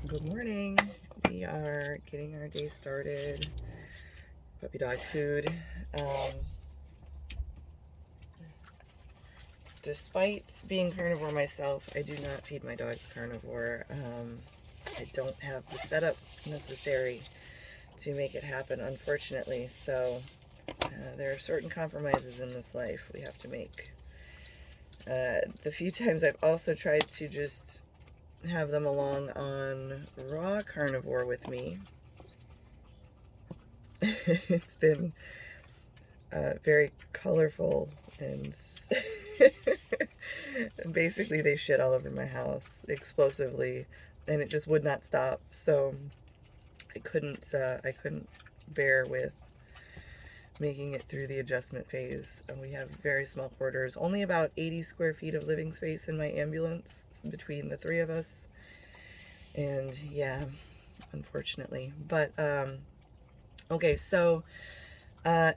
Good morning. We are getting our day started. Puppy dog food. Despite being carnivore myself, I do not feed my dogs carnivore. I don't have the setup necessary to make it happen, unfortunately. So there are certain compromises in this life we have to make. The few times I've also tried to just have them along on raw carnivore with me, it's been very colorful and and basically they shit all over my house explosively, and it just would not stop. So I couldn't bear with making it through the adjustment phase. And we have very small quarters, only about 80 square feet of living space in my ambulance between the three of us. And yeah, unfortunately. But okay, so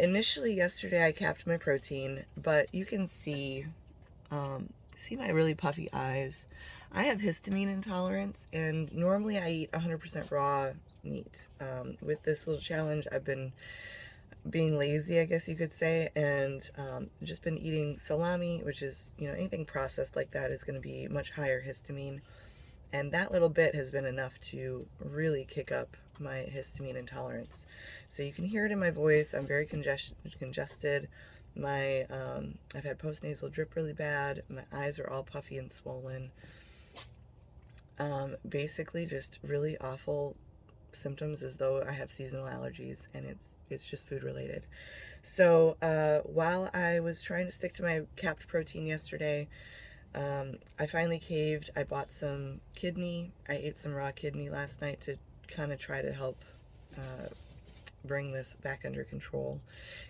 initially yesterday I capped my protein, but you can see my really puffy eyes. I have histamine intolerance, and normally I eat 100% raw meat. With this little challenge, I've been being lazy, I guess you could say, and just been eating salami, which is, anything processed like that is going to be much higher histamine. And that little bit has been enough to really kick up my histamine intolerance. So you can hear it in my voice. I'm very congested. I've had postnasal drip really bad. My eyes are all puffy and swollen. Basically just really awful symptoms, as though I have seasonal allergies, and it's just food related. So while I was trying to stick to my capped protein yesterday, I finally caved. I bought some kidney. I ate some raw kidney last night to kind of try to help bring this back under control.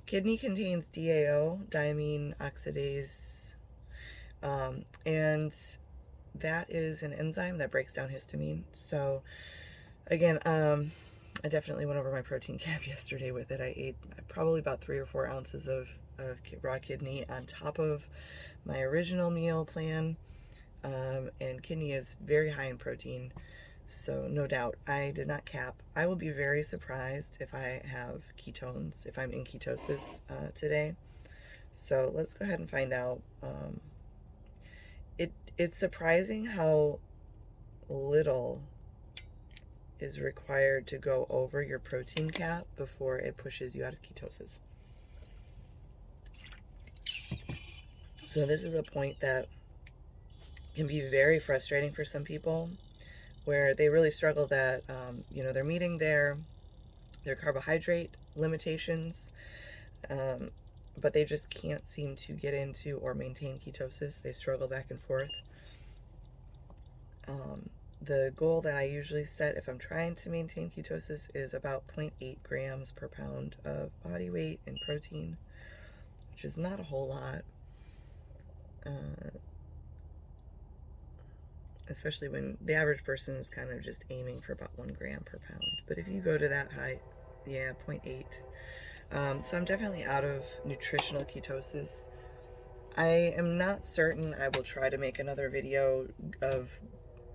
Kidney contains DAO, diamine oxidase, and that is an enzyme that breaks down histamine. So again, I definitely went over my protein cap yesterday with it. I ate probably about 3 or 4 ounces of raw kidney on top of my original meal plan, and kidney is very high in protein, so no doubt I did not cap. I will be very surprised if I have ketones, if I'm in ketosis today. So let's go ahead and find out. It's surprising how little is required to go over your protein cap before it pushes you out of ketosis. So this is a point that can be very frustrating for some people, where they really struggle that, they're meeting their carbohydrate limitations, but they just can't seem to get into or maintain ketosis. They struggle back and forth. The goal that I usually set if I'm trying to maintain ketosis is about 0.8 grams per pound of body weight in protein, which is not a whole lot, especially when the average person is kind of just aiming for about 1 gram per pound. But if you go to that high, 0.8. So I'm definitely out of nutritional ketosis. I am not certain I will try to make another video of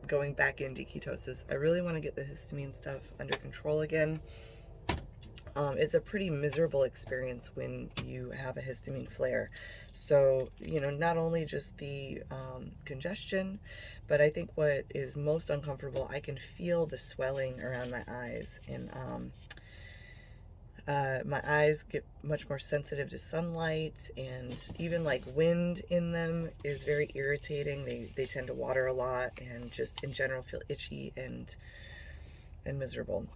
going back into ketosis. I really want to get the histamine stuff under control again. It's a pretty miserable experience when you have a histamine flare. So, not only just the congestion, but I think what is most uncomfortable, I can feel the swelling around my eyes, and my eyes get much more sensitive to sunlight, and even like wind in them is very irritating. They tend to water a lot, and just in general feel itchy and miserable.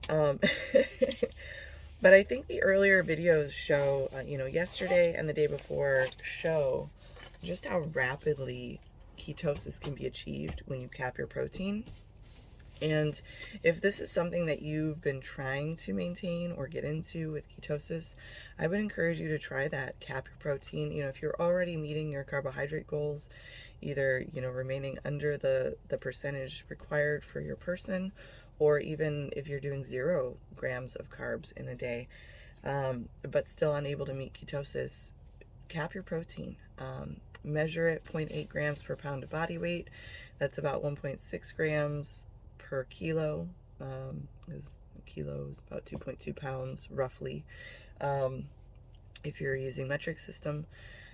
But I think the earlier videos show, yesterday and the day before, show just how rapidly ketosis can be achieved when you cap your protein. And if this is something that you've been trying to maintain or get into with ketosis, I would encourage you to try that. Cap your protein. If you're already meeting your carbohydrate goals, either, remaining under the percentage required for your person, or even if you're doing 0 grams of carbs in a day, but still unable to meet ketosis, cap your protein. Measure it 0.8 grams per pound of body weight. That's about 1.6 grams per kilo. Is a kilo is about 2.2 pounds roughly, if you're using metric system.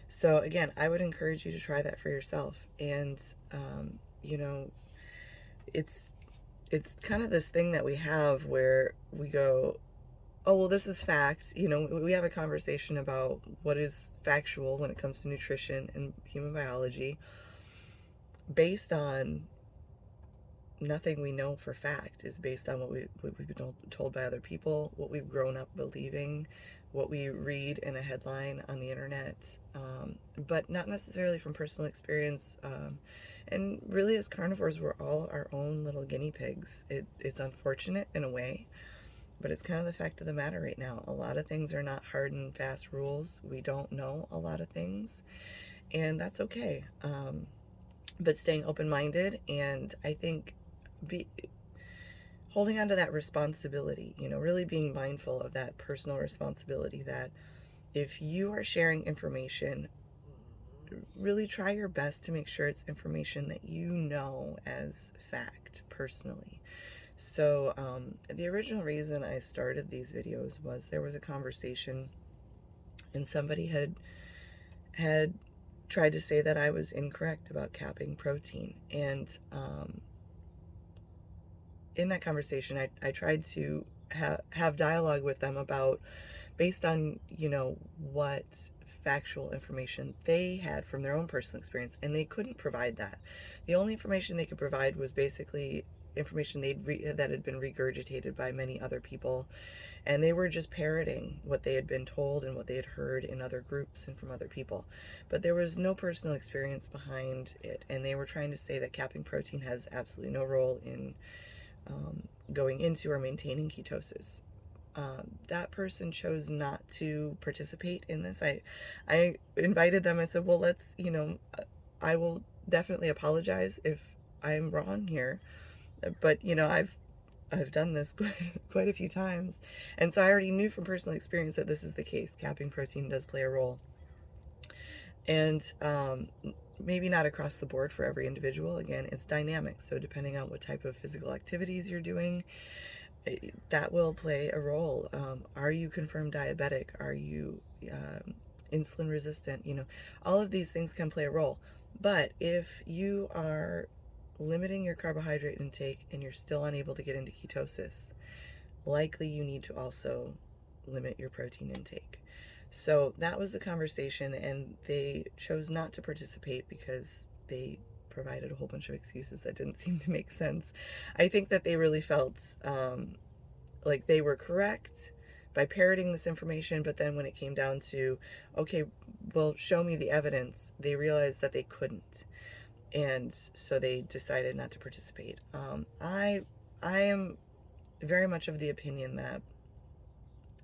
So again, I would encourage you to try that for yourself. And you know, it's kind of this thing that we have where we go, oh, well, this is fact. You know, we have a conversation about what is factual when it comes to nutrition and human biology based on nothing we know for fact. Is based on what we've been told by other people, what we've grown up believing, what we read in a headline on the internet, but not necessarily from personal experience. And really, as carnivores, we're all our own little guinea pigs. It's unfortunate in a way, but it's kind of the fact of the matter right now. A lot of things are not hard and fast rules. We don't know a lot of things, and that's okay. But staying open-minded, and I think holding on to that responsibility, you know, really being mindful of that personal responsibility, that if you are sharing information, really try your best to make sure it's information that you know as fact personally. So the original reason I started these videos was there was a conversation and somebody had tried to say that I was incorrect about capping protein. And in that conversation, I tried to have dialogue with them about, based on, you know, what factual information they had from their own personal experience, and they couldn't provide that. The only information they could provide was basically information that had been regurgitated by many other people, and they were just parroting what they had been told and what they had heard in other groups and from other people. But there was no personal experience behind it, and they were trying to say that capping protein has absolutely no role in going into or maintaining ketosis. That person chose not to participate in this. I invited them. I said, well, let's, you know, I will definitely apologize if I'm wrong here, but, you know, I've done this quite a few times, and so I already knew from personal experience that this is the case. Capping protein does play a role, and maybe not across the board for every individual. Again, it's dynamic, so depending on what type of physical activities you're doing, that will play a role. Are you confirmed diabetic? Are you insulin resistant? You know, all of these things can play a role. But if you are limiting your carbohydrate intake and you're still unable to get into ketosis, likely you need to also limit your protein intake. So that was the conversation, and they chose not to participate because they provided a whole bunch of excuses that didn't seem to make sense. I think that they really felt like they were correct by parroting this information, but then when it came down to, okay, well, show me the evidence, they realized that they couldn't, and so they decided not to participate. I am very much of the opinion that,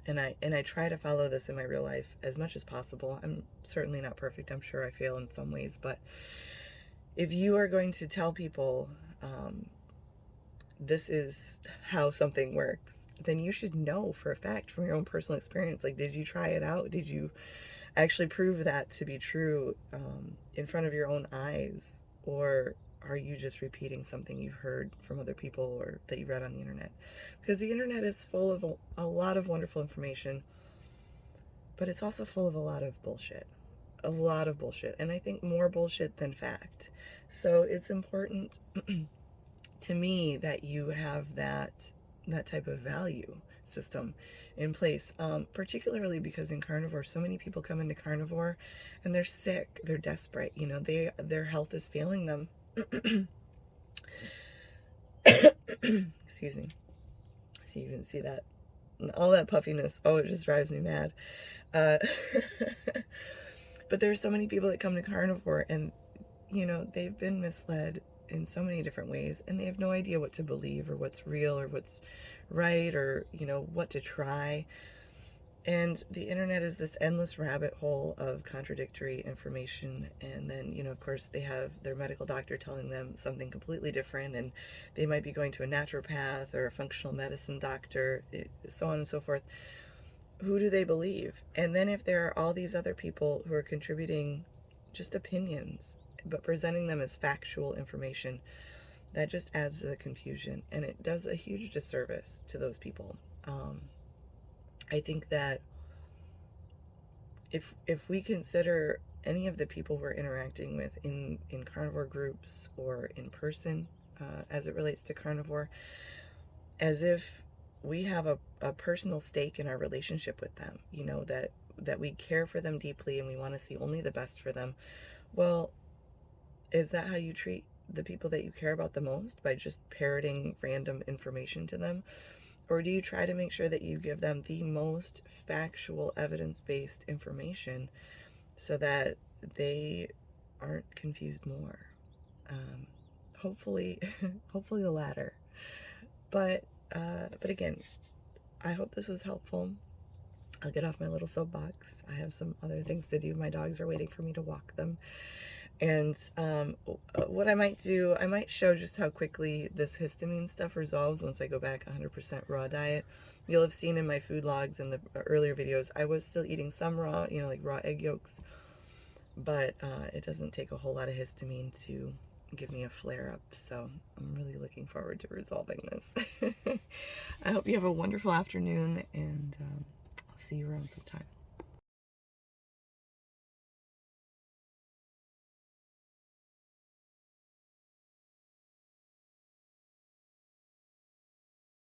and I try to follow this in my real life as much as possible. I'm certainly not perfect. I'm sure I fail in some ways, but if you are going to tell people this is how something works, then you should know for a fact from your own personal experience. Like, did you try it out? Did you actually prove that to be true in front of your own eyes? Or are you just repeating something you've heard from other people or that you read on the internet? Because the internet is full of a lot of wonderful information, but it's also full of a lot of bullshit. A lot of bullshit. And I think more bullshit than fact. So it's important to me that you have that type of value system in place, particularly because in carnivore, so many people come into carnivore and they're sick, they're desperate, you know, their health is failing them. Excuse me. So you can see that, all that puffiness. Oh, it just drives me mad. But there are so many people that come to carnivore and, you know, they've been misled in so many different ways, and they have no idea what to believe or what's real or what's right, or, you know, what to try. And the internet is this endless rabbit hole of contradictory information. And then, you know, of course, they have their medical doctor telling them something completely different, and they might be going to a naturopath or a functional medicine doctor, so on and so forth. Who do they believe? And then if there are all these other people who are contributing just opinions, but presenting them as factual information, that just adds to the confusion, and it does a huge disservice to those people. I think that if we consider any of the people we're interacting with in carnivore groups or in person, as it relates to carnivore, as if we have a personal stake in our relationship with them, you know, that we care for them deeply and we want to see only the best for them. Well, is that how you treat the people that you care about the most, by just parroting random information to them? Or do you try to make sure that you give them the most factual, evidence-based information so that they aren't confused more? Hopefully, hopefully the latter. But again, I hope this was helpful. I'll get off my little soapbox. I have some other things to do. My dogs are waiting for me to walk them. And what I might do, I might show just how quickly this histamine stuff resolves once I go back 100% raw diet. You'll have seen in my food logs in the earlier videos, I was still eating some raw, you know, like raw egg yolks. But it doesn't take a whole lot of histamine to give me a flare-up. So I'm really looking forward to resolving this. I hope you have a wonderful afternoon, and I'll see you around sometime.